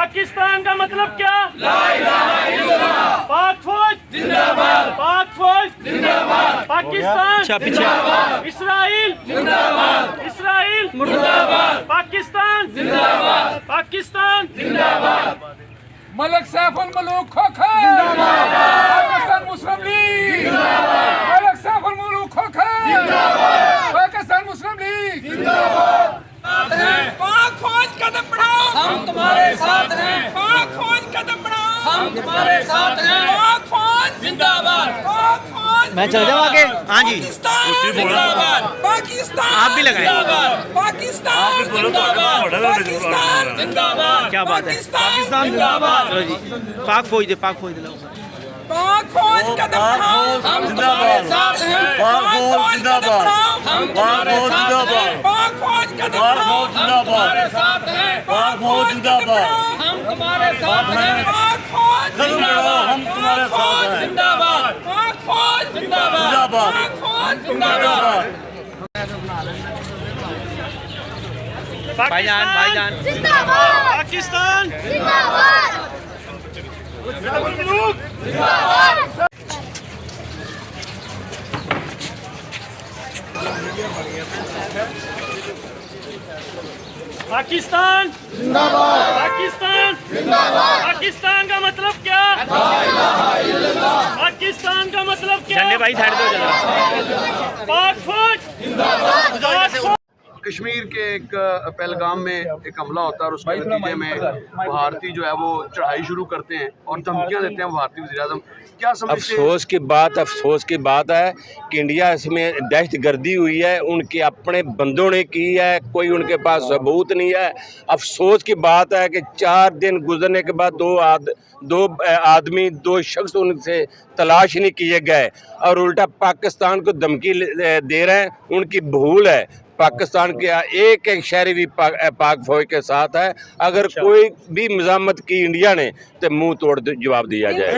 पाकिस्तान का मतलब क्या? ला इलाहा इल्लल्लाह। पाक फौज जिंदाबाद, पाक फौज जिंदाबाद, पाकिस्तान जिंदाबाद, इसराइल जिंदाबाद, इसराइल मुर्दाबाद, पाकिस्तान जिंदाबाद, पाकिस्तान जिंदाबाद, मलक सैफुल मलूक खोखर जिंदाबाद, पाकिस्तान मुस्लिम लीग जिंदाबाद, मलक सैफुल मलूक खोखर जिंदाबाद, पाकिस्तान मुस्लिम लीग जिंदाबाद। पाक फौज कदम बढ़ाओ, हम तुम्हारे साथ हैं। पाक फौज कदम बढ़ाओ, हम तुम्हारे साथ हैं। पाक फौज जिंदाबाद, पाक फौज मैं चल जाऊँ आगे? हाँ जी, पाकिस्तान जिंदाबाद, पाकिस्तान आप भी लगाएं। जिंदाबाद, पाकिस्तान जिंदाबाद, पाकिस्तान जिंदाबाद, क्या बात है? पाकिस्तान जिंदाबाद। चलो जी, पाक फौज दे, पाक फौज दे लो। पाक फौज कदम बढ़ाओ, हम तुम्हारे साथ हैं। पाक फौज जिंदाबाद, हम तुम्हारे साथ हैं। पाक फौज कदम बढ़ाओ, हम तुम्हारे साथ हैं। पाक फौज जिंदाबाद, हम तुम्हारे साथ हैं। पाक फौज जिंदाबाद, हम तुम्हारे साथ हैं। जिंदाबाद, पाक फौज जिंदाबाद, पाक फौज जिंदाबाद। भाईजान, भाईजान जिंदाबाद, पाकिस्तान जिंदाबाद, जिंदाबाद, पाकिस्तान जिंदाबाद, पाकिस्तान जिंदाबाद, पाकिस्तान का मतलब क्या? पाकिस्तान का मतलब क्या? झंडे भाई साइड दो जरा। पाक फौज जिंदाबाद, पाक फौज। कश्मीर के एक पहलगाम में एक हमला होता है और उसके नतीजे में भारतीय जो है वो चढ़ाई शुरू करते हैं और धमकियां देते हैं भारतीय वज़ीर-ए-आज़म। क्या समझते हैं? अफसोस की बात है कि इंडिया इसमें दहशतगर्दी हुई है, उनके अपने बंदों ने की है, कोई उनके पास सबूत नहीं है। अफसोस की बात है कि 4 दिन गुजरने के बाद दो शख्स उनसे तलाश नहीं किए गए और उल्टा पाकिस्तान को धमकी दे रहे हैं। उनकी भूल है। पाकिस्तान के एक एक शहरी भी पाक फौज के साथ है। अगर कोई भी मज़ामत की इंडिया ने तो मुंह तोड़ जवाब दिया जाए।